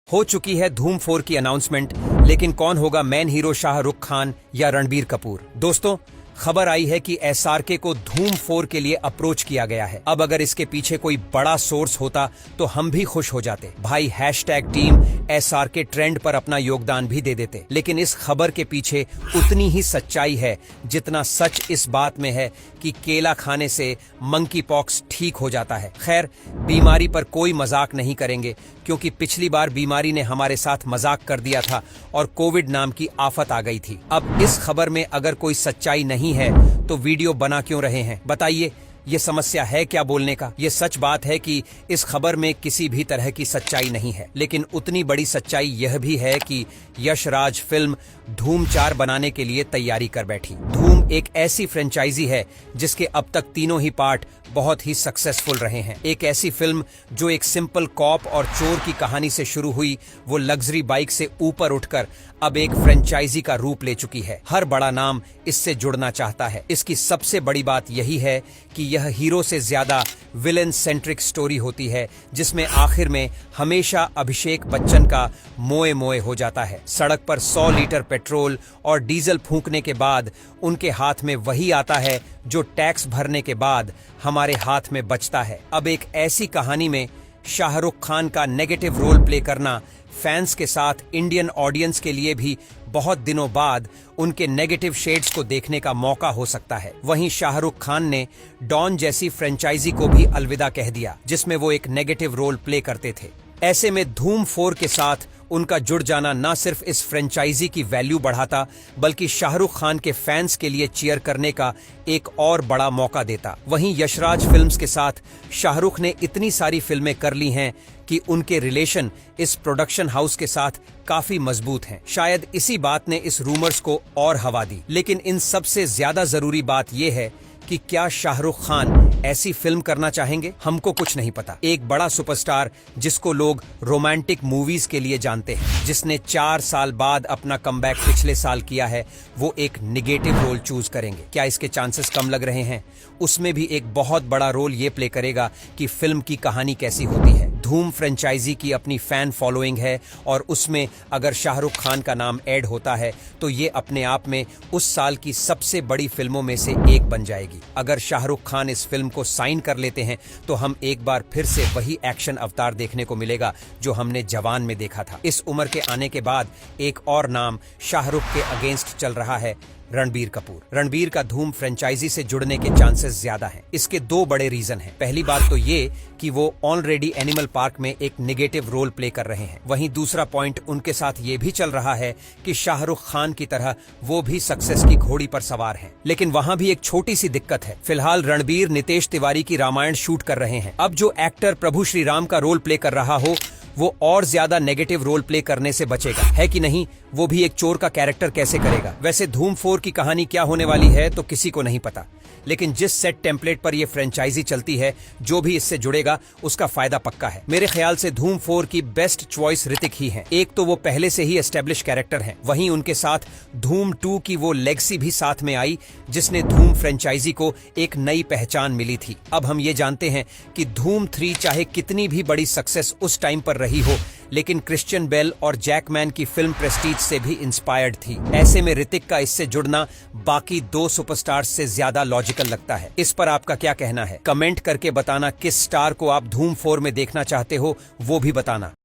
हो चुकी है धूम 4 की अनाउंसमेंट, लेकिन कौन होगा मेन हीरो, शाहरुख खान या रणबीर कपूर? दोस्तों, खबर आई है कि एसआरके को धूम 4 के लिए अप्रोच किया गया है। अब अगर इसके पीछे कोई बड़ा सोर्स होता तो हम भी खुश हो जाते भाई। #टीम एसआरके ट्रेंड पर अपना योगदान भी दे देते। लेकिन इस खबर के पीछे उतनी ही सच्चाई है जितना सच इस बात में है कि केला खाने से मंकी पॉक्स ठीक हो जाता है। खैर, बीमारी पर कोई मजाक नहीं करेंगे, क्योंकि पिछली बार बीमारी ने हमारे साथ मजाक कर दिया था और कोविड नाम की आफत आ गई थी। अब इस खबर में अगर कोई सच्चाई नहीं है तो वीडियो बना क्यों रहे हैं? बताइए, ये समस्या है क्या बोलने का? ये सच बात है कि इस खबर में किसी भी तरह की सच्चाई नहीं है, लेकिन उतनी बड़ी सच्चाई यह भी है कि यश राज फिल्म धूम 4 बनाने के लिए तैयारी कर बैठी। धूम एक ऐसी फ्रेंचाइजी है जिसके अब तक तीनों ही पार्ट बहुत ही सक्सेसफुल रहे हैं। एक ऐसी फिल्म जो एक सिंपल कॉप और चोर की कहानी से शुरू हुई, वो लग्जरी बाइक से ऊपर उठकर अब एक फ्रेंचाइजी का रूप ले चुकी है। हर बड़ा नाम इससे जुड़ना चाहता है। इसकी सबसे बड़ी बात यही है कि यह हीरो से ज्यादा विलेन सेंट्रिक स्टोरी होती है, जिसमें आखिर में हमेशा अभिषेक बच्चन का मोए मोए हो जाता है। सड़क पर 100 लीटर पेट्रोल और डीजल फूंकने के बाद उनके हाथ में वही आता है जो टैक्स भरने के बाद हमारे हाथ में बचता है। अब एक ऐसी कहानी में शाहरुख खान का नेगेटिव रोल प्ले करना फैंस के साथ इंडियन ऑडियंस के लिए भी बहुत दिनों बाद उनके नेगेटिव शेड्स को देखने का मौका हो सकता है। वहीं शाहरुख खान ने डॉन जैसी फ्रेंचाइजी को भी अलविदा कह दिया, जिसमें वो एक नेगेटिव रोल प्ले करते थे। ऐसे में धूम 4 के साथ उनका जुड़ जाना न सिर्फ इस फ्रेंचाइजी की वैल्यू बढ़ाता, बल्कि शाहरुख खान के फैंस के लिए चीयर करने का एक और बड़ा मौका देता। वहीं यशराज फिल्म्स के साथ शाहरुख ने इतनी सारी फिल्में कर ली हैं कि उनके रिलेशन इस प्रोडक्शन हाउस के साथ काफी मजबूत हैं। शायद इसी बात ने इस रूमर्स को और हवा दी। लेकिन इन सबसे ज्यादा जरूरी बात यह है कि क्या शाहरुख खान ऐसी फिल्म करना चाहेंगे? हमको कुछ नहीं पता। एक बड़ा सुपरस्टार जिसको लोग रोमांटिक मूवीज के लिए जानते हैं, जिसने 4 साल बाद अपना कमबैक पिछले साल किया है, वो एक निगेटिव रोल चूज करेंगे। क्या इसके चांसेस कम लग रहे हैं? उसमें भी एक बहुत बड़ा रोल ये प्ले करेगा कि फिल्म की कहानी कैसी होती है। धूम फ्रेंचाइजी की अपनी फैन फॉलोइंग है और उसमें अगर शाहरुख खान का नाम ऐड होता है तो ये अपने आप में उस साल की सबसे बड़ी फिल्मों में से एक बन जाएगी। अगर शाहरुख खान इस फिल्म को साइन कर लेते हैं तो हम एक बार फिर से वही एक्शन अवतार देखने को मिलेगा जो हमने जवान में देखा था। इस उम्र के आने के बाद एक और नाम शाहरुख के अगेंस्ट चल रहा है, रणबीर कपूर। रणबीर का धूम फ्रेंचाइजी से जुड़ने के चांसेस ज्यादा हैं। इसके 2 बड़े रीजन हैं। पहली बात तो ये कि वो ऑलरेडी एनिमल पार्क में एक नेगेटिव रोल प्ले कर रहे हैं। वहीं दूसरा पॉइंट उनके साथ ये भी चल रहा है कि शाहरुख खान की तरह वो भी सक्सेस की घोड़ी पर सवार हैं। लेकिन वहां भी एक छोटी सी दिक्कत है। फिलहाल रणबीर नितेश तिवारी की रामायण शूट कर रहे हैं। अब जो एक्टर प्रभु श्री राम का रोल प्ले कर रहा हो, वो और ज्यादा नेगेटिव रोल प्ले करने से बचेगा, है कि नहीं? वो भी एक चोर का कैरेक्टर कैसे करेगा? वैसे धूम 4 की कहानी क्या होने वाली है तो किसी को नहीं पता, लेकिन जिस सेट टेम्पलेट पर ये फ्रेंचाइजी चलती है, जो भी इससे जुड़ेगा उसका फायदा पक्का है। मेरे ख्याल से धूम 4 की बेस्ट चॉइस ऋतिक ही है। एक तो वो पहले से ही एस्टेब्लिश कैरेक्टर हैं, वहीं उनके साथ धूम 2 की वो लेगेसी भी साथ में आई, जिसने धूम फ्रेंचाइजी को एक नई पहचान मिली थी। अब हम ये जानते हैं कि धूम 3 चाहे कितनी भी बड़ी सक्सेस उस टाइम पर रही हो, लेकिन क्रिश्चियन बेल और जैकमैन की फिल्म प्रेस्टीज से भी इंस्पायर्ड थी। ऐसे में ऋतिक का इससे जुड़ना बाकी 2 सुपरस्टार्स से ज्यादा लॉजिकल लगता है। इस पर आपका क्या कहना है? कमेंट करके बताना। किस स्टार को आप धूम 4 में देखना चाहते हो वो भी बताना।